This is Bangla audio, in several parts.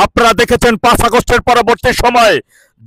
আপনারা দেখেছেন 5 আগস্টের পরবর্তী সময়ে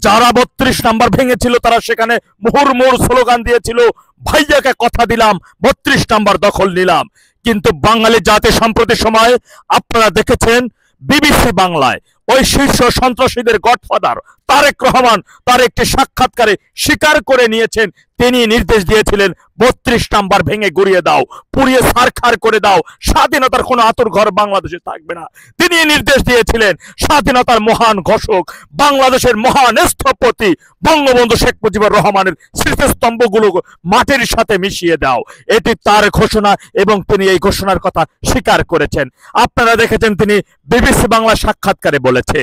যারা 32 নাম্বার ভেঙেছিল তারা সেখানে মুহুর্মুহুর স্লোগান দিয়েছিল, ভাইয়াকে কথা দিলাম 32 নাম্বার দখল নিলাম। কিন্তু বাঙালি জাতি সম্প্রতি সময় আপনারা দেখেছেন বিবিসি বাংলায় ওই শীর্ষ সন্ত্রাসীদের গডফাদার তারেক রহমান তার একটি সাক্ষাৎকারে স্বীকার করে নিয়েছেন তিনি নির্দেশ দিয়েছিলেন 32 নাম্বার ভেঙে গুড়িয়ে দাও, পুড়িয়ে ছারখার করে দাও, স্বাধীনতার কোনো আঁতুড়ঘর বাংলাদেশে থাকবে না। তিনি নির্দেশ দিয়েছিলেন স্বাধীনতার মহান ঘোষক বাংলাদেশের মহান স্থপতি বঙ্গবন্ধু শেখ মুজিবুর রহমানের স্মৃতিস্তম্ভগুলো মাটির সাথে মিশিয়ে দাও, এটি তার ঘোষণা এবং তিনি এই ঘোষণার কথা স্বীকার করেছেন। আপনারা দেখেছেন তিনি বিবিসি বাংলা সাক্ষাৎকারে বলেছে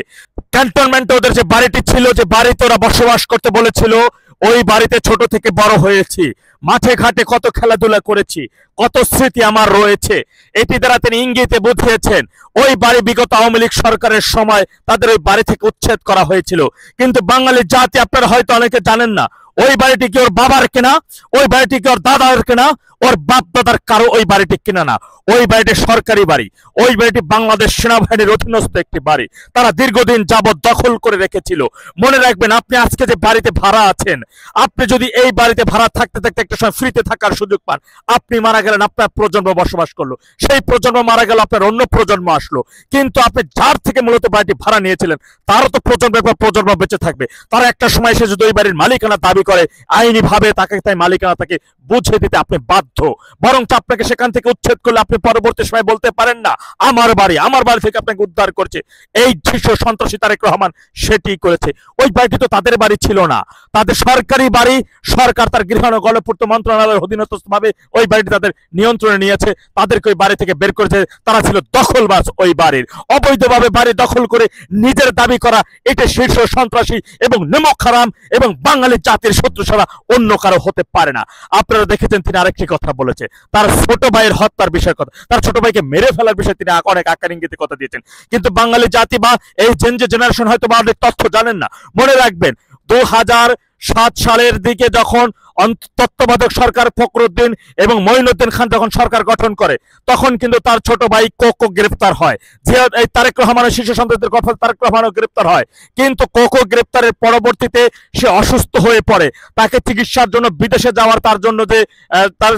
ক্যান্টনমেন্টে ওদের যে বাড়িটি ছিল, যে বাড়িতে ওরা বসবাস করতে বলেছিল, ওই বাড়িতে ছোট থেকে বড় হয়েছি, মাঠে ঘাটে কত খেলাধুলা করেছি, কত স্মৃতি আমার রয়েছে। এটি দ্বারা তিনি ইঙ্গিতে বুঝিয়েছেন ওই বাড়ি বিগত আওয়ামী লীগ সরকারের সময় তাদের ওই বাড়ি থেকে উচ্ছেদ করা হয়েছিল। কিন্তু বাঙালি জাতি আপনারা হয়তো অনেকে জানেন না ওই বাড়িটি কি ওর বাবার কেনা, ওই বাড়িটি কি ওর দাদার কেনা, ওর বাপ দাদার কারো ওই বাড়িটি কিনা না। ওই বাড়িটি সরকারি বাড়ি, ওই বাড়িটি বাংলাদেশ সেনাবাহিনীর অধীনস্থ একটি বাড়ি, তারা দীর্ঘদিন যাবৎ দখল করে রেখেছিল। মনে রাখবেন আপনি আজকে যে বাড়িতে ভাড়া আছেন, আপনি যদি এই বাড়িতে ভাড়া থাকতে থাকতে একটা সময় ফ্রিতে থাকার সুযোগ পান, আপনি মারা গেলেন, আপনার প্রজন্ম বসবাস করলো, সেই প্রজন্ম মারা গেল, আপনার অন্য প্রজন্ম আসলো, কিন্তু আপনি যার থেকে মূলত বাড়িটি ভাড়া নিয়েছিলেন তারও তো প্রজন্মের পর প্রজন্ম বেঁচে থাকবে। তারা একটা সময় এসে যদি ওই বাড়ির মালিকানা দাবি করে আইনি ভাবে তাকে তাই মালিকানা তাকে বুঝিয়ে দিতে আপনি বাধ্য। বরং আপনাকে সেখান থেকে উচ্ছেদ করলে আপনি পরবর্তী সময় বলতে পারেন না আমার বাড়ি থেকে আপনাকে উদ্ধার করছে এই শীর্ষ সন্ত্রাসী তারেক রহমান, সেটি করেছে। ওই বাড়িটি তো তাদের বাড়ি ছিল না, তাদের সরকারি বাড়ি, সরকার তার গৃহ ও গণপূর্ত মন্ত্রণালয়ের অধীনস্থ ভাবে ওই বাড়িটি তাদের নিয়ন্ত্রণে নিয়েছে, তাদেরকে ওই বাড়ি থেকে বের করেছে। তারা ছিল দখলবাজ, ওই বাড়ির অবৈধভাবে বাড়ি দখল করে নিজের দাবি করা, এটা শীর্ষ সন্ত্রাসী এবং নেমক হারাম এবং বাঙালি জাতির শত্রু ছাড়া অন্য কারো হতে পারে না। আপনারা দেখেছেন তিনি আরেকটি কথা বলেছে, তার ছোট ভাইয়ের হত্যার বিষয়ের কথা, তার ছোট ভাইকে মেরে ফেলার বিষয়ে তিনি অনেক আকার ইঙ্গিতে কথা দিয়েছেন। কিন্তু বাঙালি জাতি বা এই জেনারেশন হয়তো বা অনেক তথ্য জানেন না। মনে রাখবেন 2007 সালের দিকে যখন তত্ত্বাবধায়ক সরকার ফখরুদ্দিন এবং মঈনুদ্দিন খান যখন সরকার গঠন করে, তখন কিন্তু তার ছোট ভাই কোকো গ্রেফতার হয়, যে এই তারেক রহমানের শীর্ষ সন্ত্রাসীদের কথা তারেক রহমানও গ্রেফতার হয়। কিন্তু কোকো গ্রেফতারের পরবর্তীতে সে অসুস্থ হয়ে পড়ে, তাকে চিকিৎসার জন্য বিদেশে যাওয়ার তার জন্য যে তার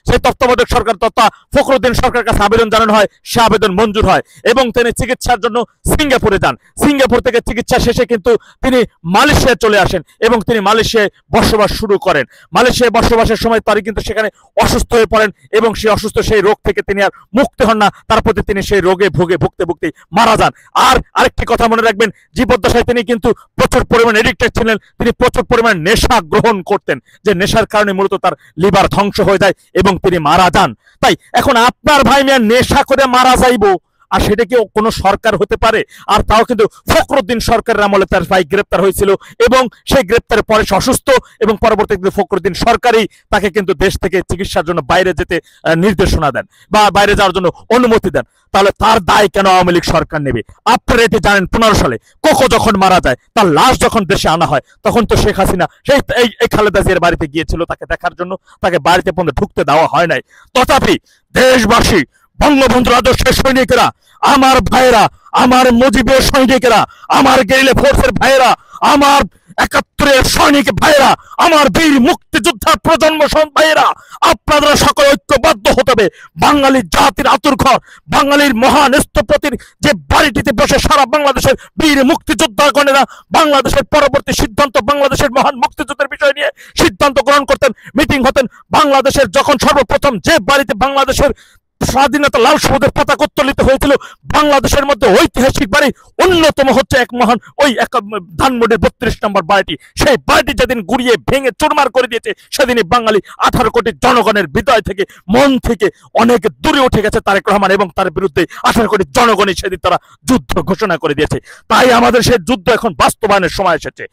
সেই তত্ত্বাবধায়ক সরকার তথা ফখরুদ্দিন সরকারের কাছে আবেদন জানানো হয়, সে আবেদন মঞ্জুর হয় এবং তিনি চিকিৎসার জন্য সিঙ্গাপুরে যান। সিঙ্গাপুর থেকে চিকিৎসা শেষে কিন্তু তিনি মালয়েশিয়া চলে আসেন এবং তিনি মালয়েশিয়ায় বসবাস শুরু করেন। মালয়েশিয়ায় বসবাসের সময় তারই কিন্তু সেখানে অসুস্থ হয়ে পড়েন এবং সেই অসুস্থ সেই রোগ থেকে তিনি আর মুক্তি হন না, তার প্রতি তিনি সেই রোগে ভুগতে মারা যান। আর আরেকটি কথা মনে রাখবেন, জীবদ্দশায় তিনি কিন্তু প্রচুর পরিমাণ এডিক্টেড ছিলেন, তিনি প্রচুর পরিমাণ নেশা গ্রহণ করতেন, যে নেশার কারণে মূলত তার লিভার ধ্বংস হয়ে যায় এবং তিনি মারা যান। তাই এখন আপনার ভাই মিয়া নেশা করে মারা যাইবো, আর সেটা কি কোনো সরকার হতে পারে? আর তাও কিন্তু ফখরুদ্দিন সরকারের আমলে তার ভাই গ্রেপ্তার হয়েছিল এবং সেই গ্রেপ্তারের পরে অসুস্থ এবং পরবর্তীতে ফখরুদ্দিন সরকারই তাকে কিন্তু দেশ থেকে চিকিৎসার জন্য বাইরে যেতে নির্দেশনা দেন বা বাইরে যাওয়ার জন্য অনুমতি দেন। তাহলে তার দায় কেন আওয়ামী লীগ সরকার নেবে? আপনারা এটি জানেন 15 সালে কোকো যখন মারা যায়, তার লাশ যখন দেশে আনা হয়, তখন তো শেখ হাসিনা সেই এই খালেদা জিয়ার বাড়িতে গিয়েছিল তাকে দেখার জন্য, তাকে বাড়িতে পর্যন্ত ঢুকতে দেওয়া হয় নাই। তথাপি দেশবাসী, বঙ্গবন্ধুর আদর্শের সৈনিকেরা, আমার ভাইয়েরা, আমার মুজিবের সৈনিকেরা, আমার গেরিলা ফোর্সের ভাইয়েরা, আমার 71-এর সৈনিক ভাইয়েরা, আমার বীর মুক্তিযোদ্ধা প্রজন্ম ভাইয়েরা, আপনারা সকল ঐক্যবদ্ধ হতে হবে। বাঙালি জাতির আতুরঘর, বাঙালির মহান স্থপতির যে বাড়িটিতে বসে সারা বাংলাদেশের বীর মুক্তিযোদ্ধাগণেরা বাংলাদেশের পরবর্তী সিদ্ধান্ত, বাংলাদেশের মহান মুক্তিযুদ্ধের বিষয় নিয়ে সিদ্ধান্ত গ্রহণ করতেন, মিটিং হতেন। বাংলাদেশের যখন সর্বপ্রথম যে বাড়িতে বাংলাদেশের স্বাধীনতা লাল সবুজের পতাকা উত্তোলিত হয়েছিল, বাংলাদেশের মধ্যে ঐতিহাসিক বাড়ি অন্যতম হচ্ছে এক মহান ওই এক ধানমন্ডির 32 নম্বর বাড়িটি। সেই বাড়িটি যেদিন গুড়িয়ে ভেঙে চুরমার করে দিয়েছে, সেদিনই বাঙালি 18 কোটি জনগণের হৃদয় থেকে, মন থেকে অনেক দূরে উঠে গেছে তারেক রহমান এবং তার বিরুদ্ধে 18 কোটি জনগণই সেদিন তারা যুদ্ধ ঘোষণা করে দিয়েছে। তাই আমাদের সেই যুদ্ধ এখন বাস্তবায়নের সময় এসেছে।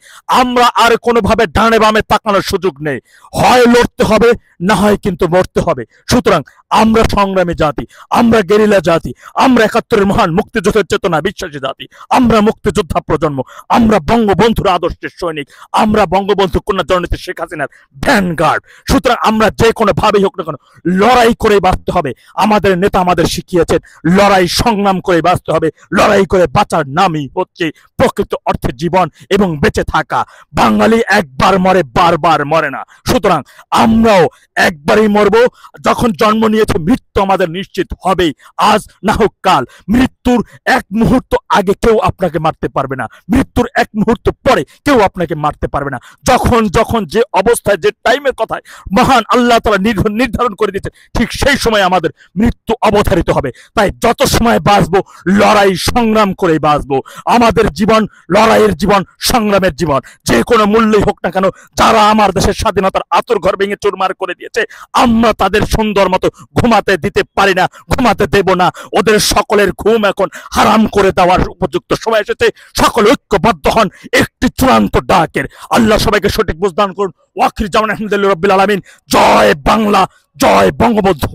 আমরা আর কোনোভাবে ডানে বামে তাকানোর সুযোগ নেই, হয় লড়তে হবে না হয় কিন্তু মরতে হবে। সুতরাং আমরা সংগ্রামী জাতি, আমরা গেরিলা জাতি, আমরা ৭১-এর মহান মুক্তিযুদ্ধের চেতনা বিশ্বাসী জাতি, আমরা মুক্তিযোদ্ধা প্রজন্ম, আমরা বঙ্গবন্ধুর আদর্শের সৈনিক, আমরা বঙ্গবন্ধু কন্যা জননেত্রী শেখ হাসিনার ভ্যানগার্ড। সুতরাং আমরা যে কোনো ভাবেই হোক না কেন লড়াই করে বাঁচতে হবে। আমাদের নেতা আমাদের শিখিয়েছেন লড়াই সংগ্রাম করে বাঁচতে হবে। লড়াই করে বাঁচার নামই হচ্ছে প্রকৃত অর্থে জীবন এবং বেঁচে থাকা। বাঙালি একবার মরে, বারবার মরে না। সুতরাং আমরাও একবারই মরবো। যখন জন্ম নিয়েছে মৃত্যু আমাদের নিশ্চিত হবেই, আজ না হোক কাল। মৃত্যুর এক মুহূর্ত আগে কেউ আপনাকে মারতে পারবে না, মৃত্যুর এক মুহূর্ত পরে কেউ আপনাকে মারতে পারবে না। যখন যখন যে অবস্থায় যে টাইমের কথায় মহান আল্লাহ তাআলা নির্ধারণ করে দিয়েছে, ঠিক সেই সময় আমাদের মৃত্যু অবধারিত হবে। তাই যত সময় বাঁচবো লড়াই সংগ্রাম করে বাঁচবো। আমাদের জীবন লড়াইয়ের জীবন, সংগ্রামের জীবন, যে কোনো মূল্যই হোক না কেন। যারা আমার দেশের স্বাধীনতার আতর ঘর ভেঙে চুরমার করে দিয়েছে, আমরা তাদের সুন্দর মতো ঘুমাতে দিতে পারি না, ঘুমাতে দেব না। ওদের সকলের ঘুম এখন হারাম করে দেওয়ার উপযুক্ত সময় এসেছে। সকল ঐক্যবদ্ধ হন একটি চূড়ান্ত ডাকের। আল্লাহ সবাইকে সঠিক বুঝদান করুন। ওয়াখির জামান আলহামদুলিল্লাহ রাব্বিল আলামিন। জয় বাংলা, জয় বঙ্গবন্ধু।